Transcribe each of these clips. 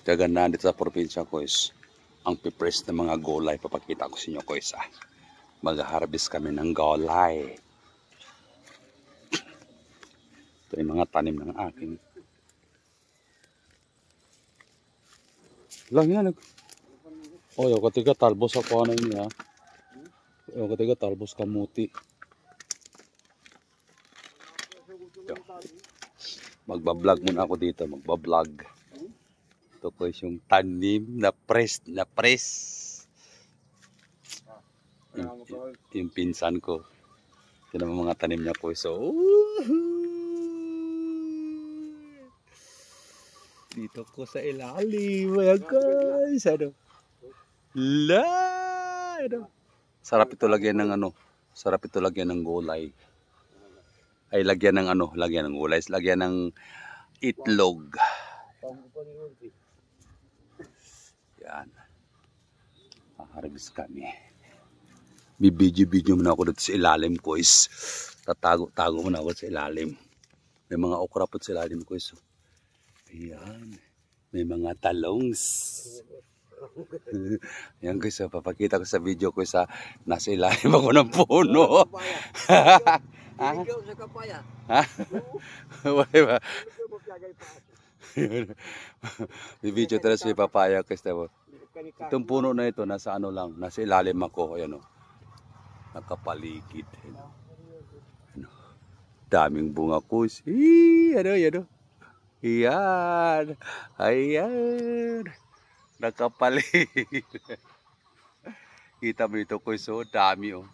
Kagandahan dito sa probinsya ko is ang pipress ng mga gulay. Papakita ko sa inyo ko isa. Mag-harvest kami ng gulay. Ito yung mga tanim ng aking. Lang yan. Oh, yung katiga talbos ako ano niya. Yung katiga talbos kamuti. Magbablog muna ako dito. Magbablog. Ito ko yung tanim na press. Yung pinsan ko. Ito naman mga tanim niya po. So, dito ko sa ilalim. Ayan guys. Ano? Ano? Sarap ito lagyan ng ano. Sarap ito lagyan ng gulay. Ay lagyan ng ano. Lagyan ng gulay. Lagyan ng itlog. Yan. Harvest kami. Bibidyo-bidyo muna ako dito sa ilalim ko is. Tatago muna ako sa ilalim. May mga okra po sa ilalim ko is. Ayan. May mga talongs. Ayan guys, papakita ko sa video ko sa nasa ilalim ako ng puno. Ha? Wala ba? Video talaga sa papaya guys. Itong puno na ito, nasa ano lang, nasa ilalim ako. Ayan o. Nakapaligid. Ano? Daming bunga ko. Ano. Ayan. Ayan. Nakapaligid. Kita mo ito ko. So dami oh.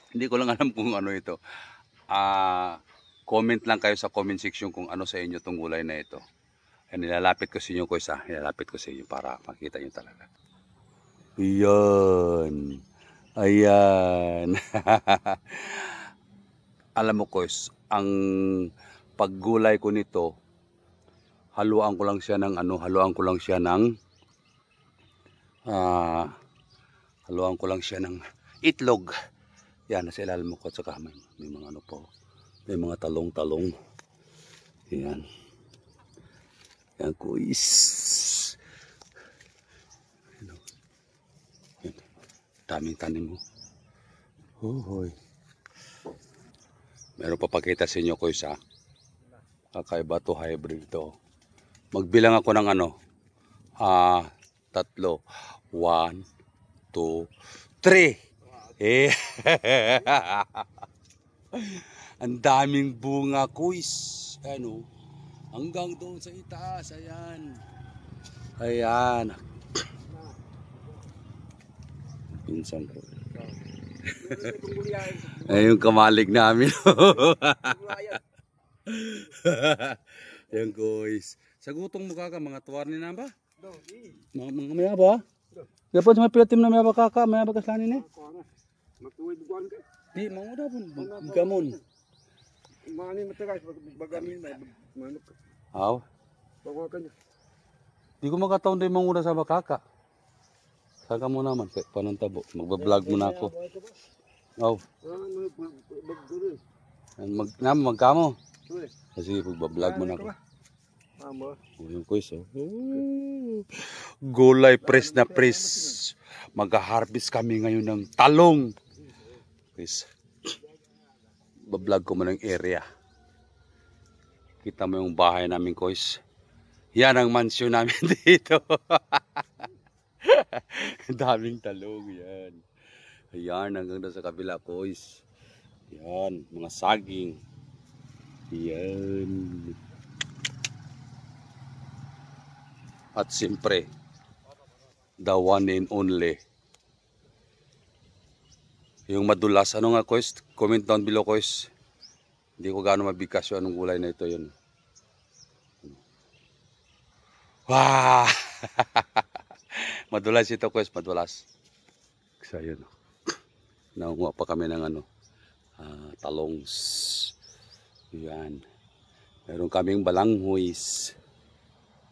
Hindi ko lang alam kung ano ito. Comment lang kayo sa comment section kung ano sa inyo itong gulay na ito. Nilalapit ko sa inyo ko isa. Nilalapit ko sa inyo para makita nyo talaga. Ayan. Ayan. Alam mo ko, ang paggulay ko nito, haluan ko lang siya ng ano, haluan ko lang siya ng itlog. Yan, nasa ilalim ko at saka may mga ano po. May mga talong-talong. Yan. Yan guys. Yan. Daming tanim mo. Hoy. Meron pa pakita sa inyo ko isa. Kakaiba to, hybrid to. Magbilang ako ng ano. 3. 1, 2, 3. Ang daming bunga kuis. Ano? Hanggang doon sa itaas. Ayan. Pinsan ko. Ay, yung kamalig namin. Yan guys. Sa gutong mukha ka, mga tuwar ni na ba? Mga maya ba? Dapat sa mga pilatim na maya ba kaka? Maya ba kaslanin eh? Matuwid buwan ka? Di, mga uda po. Gamon. Mani matagas, bagamin na. Manok ka. Aw? Bawa ka niya. Di ko makataon din mga uda sa bakaka. Saka mo naman, panantabo. Magbablog muna ako. Aw. Magkamo. Kasi magbablog muna ako. Yung kuis oh. Gulay press na press. Mag-harvest kami ngayon ng talong. Guys, bablog ko mo ng area. Kita mo yung bahay namin guys. Yan ang mansyon namin dito. Daming talong yan. Ayan, hanggang doon sa kabila guys. Yan, mga saging. Yan. At siyempre, the one and only. Yung madulas, ano nga guys? Comment down below guys. Hindi ko gaano mabigkas yung anong gulay na ito yun. Wow! Madulas ito guys, madulas. So yun. Naunguha pa kami ng ano, talongs. Yan. Meron kaming balanghoys.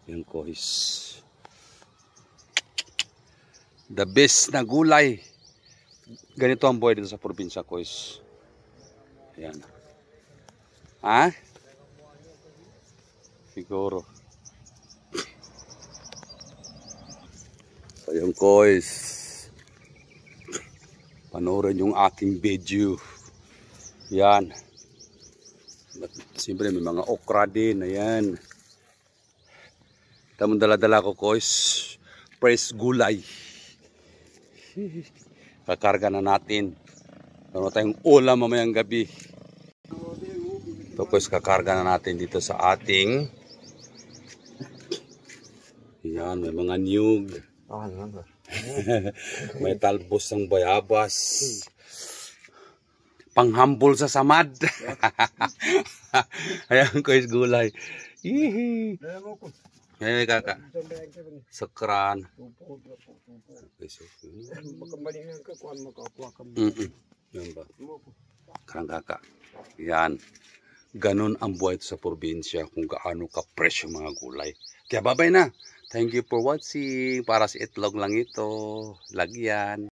Yan guys. The best na gulay. Ganito ang buhay dito sa probinsya guys. Ayan. Ha? Siguro. So yung guys, panoorin yung aking video. Yan. Siyempre may mga okra din. Ayan. Tamang dala-dala ko guys. Fresh gulay. Kakarga na natin. Meron tayong ulam mamayang gabi. Ito guys, kakarga na natin dito sa ating. Yan, may mga niyog. May talbos ng bayabas. Panghambol sa samad. Ayan guys, gulay. Hihi. Ayan kaka. Sekran. Yan ba? Karang kaka. Yan. Ganon ang buhay sa probinsya kung gaano ka-fresh yung mga gulay. Kaya babay na. Thank you for watching. Para sa itlog lang ito. Lagyan.